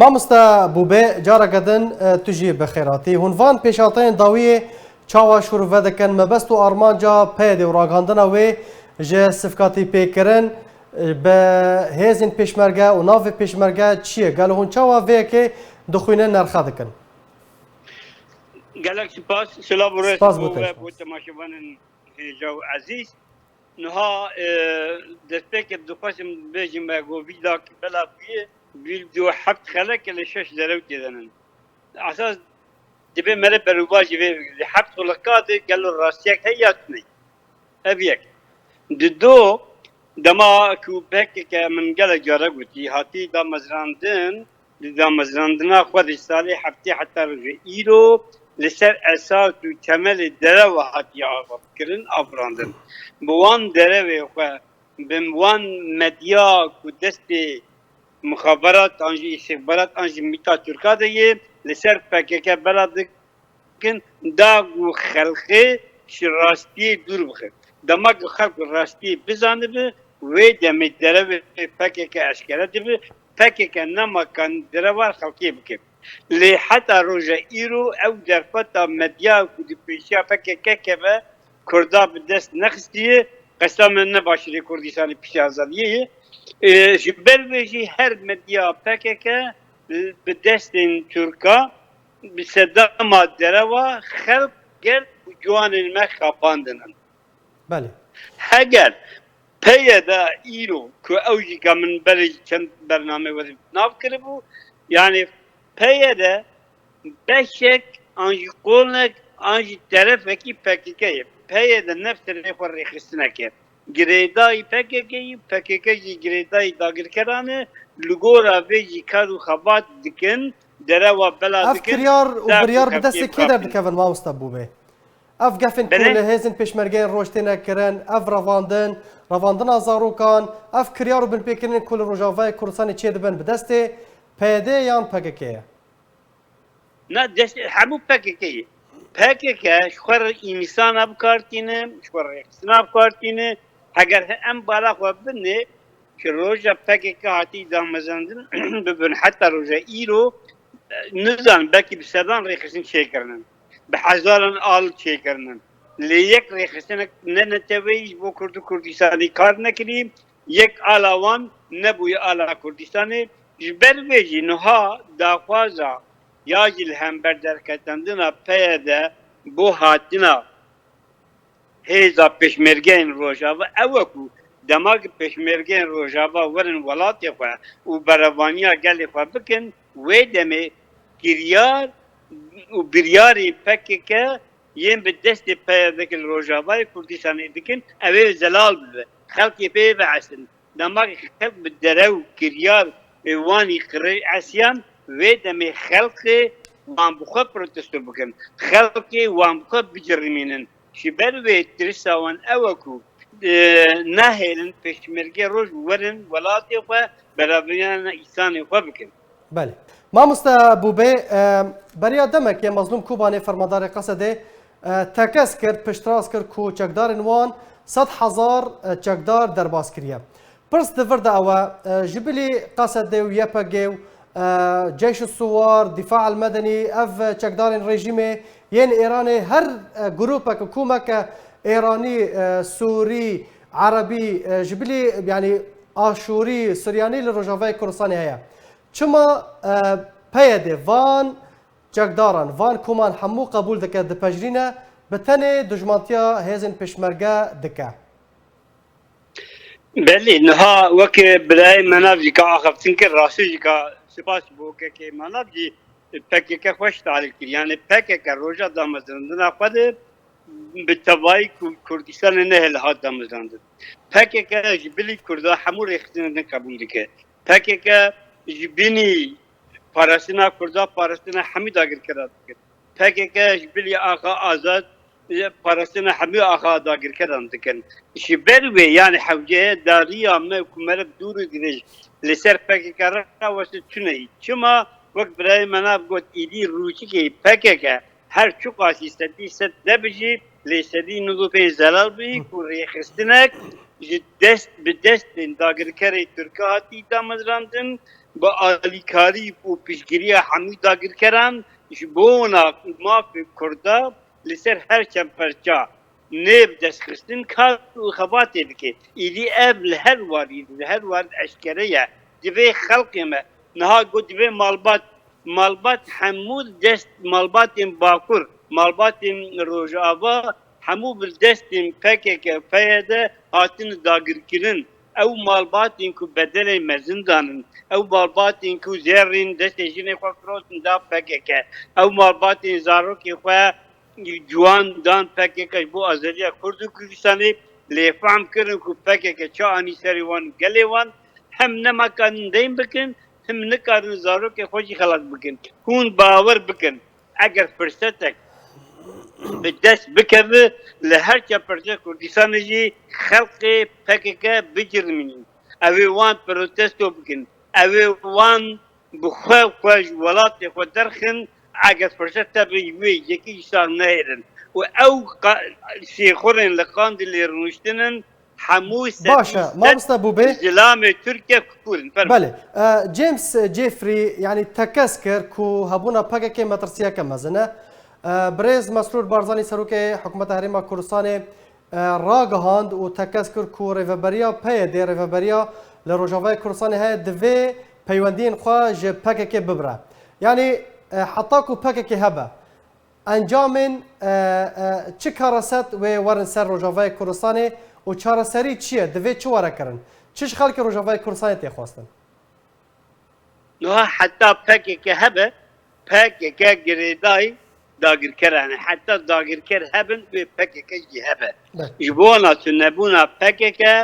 مامۆستا بوبێ جارێکە دن توژی بەخێراتی هونڤان پێشاتەیان داویە چاوا شوروڤە دەکەن مەبەست و ئارمانجا پێدێ و ڕاگەاندنە وێ ji sifkatî pêkirin bi hêzên pêşmerge û navê pêşmerge çi ye? Gelo hûn çawa vêyekê dixwîne nerxa dikin? Gelek spas, selav û res bo temaşevanên hêja û ezîz. Niha destpêkê dixwazim bêjim me govîda bela bûye vîdyo hebt xelek li şeş derewtê denin. Esas dibe mere berûbajî vê hebt xulekatê gelo rastiyek heya tunê. Ev yek. Di do dema ku pekeke min gelek cara gotî hatî damezrandin di damezrandina xwe di salê heftê heta roje îro li ser esas û temelê dereva hatiye avakirin avrandin. Bi wan derevê xwe bi wan medya ku destê muxaberat an jî îstihbarat an jî mîta Tirka de yê li ser PKK bela dikin da û xelxê ji rastiyê dûr bixe. Demek xelk rastiyê bizanibe wê demê derevê PKK eşkere dibe PKK nemakan dereva xelkê bike. Lê heta roja îro ew derfeta medya ku di pêşiya PKK keve Kurda bi dest nexistiye qesa min nebaşirê Kurdistanê piştî azadiyê ji ber vê jî her medya PKK bi destên Tirka bi sedema dereva xelk gel û ciwanên me xapandinin. Belê. Heger peye de îro ku ew jî ka min berê çend bername wezî nav kiribû yani peye de beşek an jî qolnek an jî terefekî PKK'ye peye de nefserê xwe rêxistineke girêdayî PKK'yî PKK jî girêdayî dagirkeran e li gora vê jî kar û xebat dikin dereva bela Ev dikin kiryar û biryar bi destê kê derdikevin mamosta bûbê? Ev gefên ku li hêzên pêşmergeyên roj têne kirin, ev revandina zarokan, ev kiryar û binpêkirînên ku li Rojavayê Kurdistanê çê dibin bi destê PD yan PKK ye? Ne dest hemû PKK'yê. PKK ji xwe re înîsana bikartîne, ji xwe re rêxistina bikartîne, heger em bala xwe binê ki roja PKK hatî damezrandin bibin heta roja îro nizanin belkî bi sedan rêxistin çêkirinin. Bi hezaran al çêkirinin. Lê yek rêxistinek ne netewê ji bo Kurd û Kurdistanê kar nekirî, yek ala wan nebûye ala Kurdistanê. Ji ber vê jî niha daxwaza ya jî li hember derketandina peye de bo hatina hêza pêşmergeyên Rojava ew ku demak pêşmergeyên Rojava werin welatê xwe û berevaniya gelê xwe bikin wê demê kiryar û biryarê PKK yên bi destê peyedeki li Rojavayê Kurdistanê dikin ew ê zelal bibe xelkê pê vehesin demak xelk bi derew kiryar wanî qirê esyan wê demê xelkê wan bi xwe protesto bikin xelkê wan bi xwe bicirîmînin ji ber wê tirisa wan ew e ku nehêlin pêşmerge roj werin welatê xwe beraviyana îsanê xwe bikin. Belê. Mamosta bûbê beriya demekê Mazlûm Kobanê fermadarê Qesedê tekez kir piştras kir ku çekdarên wan 100,000 çekdar derbas kiriye. Pirs divir de ew e ji bilî Qesedê û YPG û Ceyş Suwar, Dîfa el Medenî ev çekdarên rejîmê yên Îranê her grupek hikûmeke Îranî, Sûrî, Erebî ji bilî yani Aşûrî, Suryanî li Rojavayê Kurdistanê heye. Çima peyedê van çekdaran, van koman hemû qebûl dike dipejrîne bi tenê dijmantiya hêzên pêşmerge dike. Belê niha wekî birayê menav jî ka axaftin kir rastî jî ka spas bû kekê menav jî PKK xweş talî kir yani PKK roja damezrandina xwe de bi tevayî Kurdistanê nehêle hat damezrandin. PKK ji bilî Kurda hemû rêxistinê qebûl dike. PKK ji bînî parastina Kurda parastina hemî dagirkira dike. PKK ji bilî axa azad parastina hemî axa dagirkiran dikin. Ji ber wê yani hewceye dariya me ku mere dûr û dirêj li ser PKK re weste tuneyî. Çima wek birayê me nav got êdî rûçikê PKK her çû qasî sedî sed nebijî lê sedî nû pênc zelal bî ku rêxistinek ji dest bi destên dagirkerê Tirka hatî damezrandin با آلیکاری و پیشگیری همی داگیرکران بونا مافی کردا لسر هر چند پرچا نب دستخستن کار و خباتی بکه ایدی اب لهر واری اشکریه دیوی خلقی ما نها گو دیوی مالبات همود دست مالبات باکور مالبات روجاوا همو بالدست پکه پیاده هاتن داگیرکرین او مالباتین کو بدل مزندانن او مالباتین کو زرین دست جین خو کروسن دا پکه او مالباتین زاروکی خو جوان دان پکه بو ازریا کردو کردستانی لیفام کردن کو پکه چا آنی سریوان گلیوان هم نمکان دیم بکن هم نکارن زاروکی خوشی خلاص بکن هون باور بکن اگر فرصتک به دست بکرده لهر چه پرچه کردستان جی خلق پکک بجرمین اوی وان پروتستو بکن اوی وان بخواه خوش ولات خود درخن اگر پرچه تبی یکی ایسان نهیرن و او سیخورن لقاند لیرنوشتنن همو باشا ما بستبو به زلام ترکیه کورن بله جيمس جيفري يعني تكسكر كو هبونا باكي مترسيا كمزنه بريز مسرور بارزاني سروكي حكومة هريما كردستان راگهاند و تکسکر کو ریفبریا پی دی ریفبریا لروجاوای کردستان های دوی پیوندین خوا ج پککی ببره یعنی حتی کو پککی هبه انجامن چه کارست و ورن سر روجاوای کردستان و چارەسەری چییە دەبێت چ وەرەکردن چش خەڵکی ڕۆژاوای کوردستانی تێخواستن نوها حتی پەکێکە هەبە پەکێکە گرێدای داگیرکەرانە حتی داگیرکەر هەبن وێ پەکێکەشی هەبە ji bo naçûnebûna pekeke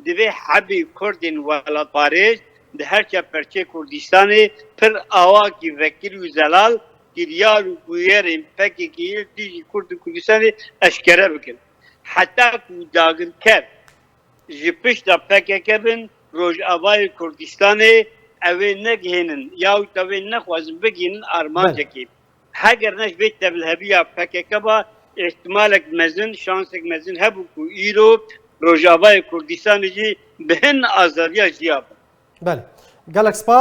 divê hebî Kurdên welatparêz di her çeperçê Kurdistanê pir awakî vekil û zelal kiryar û bûyerên pekekî dijî Kurd û Kurdistanê eşkere bikin. Heta ku dagirker ji pişta pekeke bin Rojavayê Kurdistanê ew ê negihînin yahut ew ê nexwazin bigihînin armancekê. Heger ne ji vê tevlihebiya pekeke ba ihtimalek mezin, şansek mezin hebû ku îro Rojavayê Kurdistanê jî bi hin azadiya jiya bin. Bele. Gelek spas.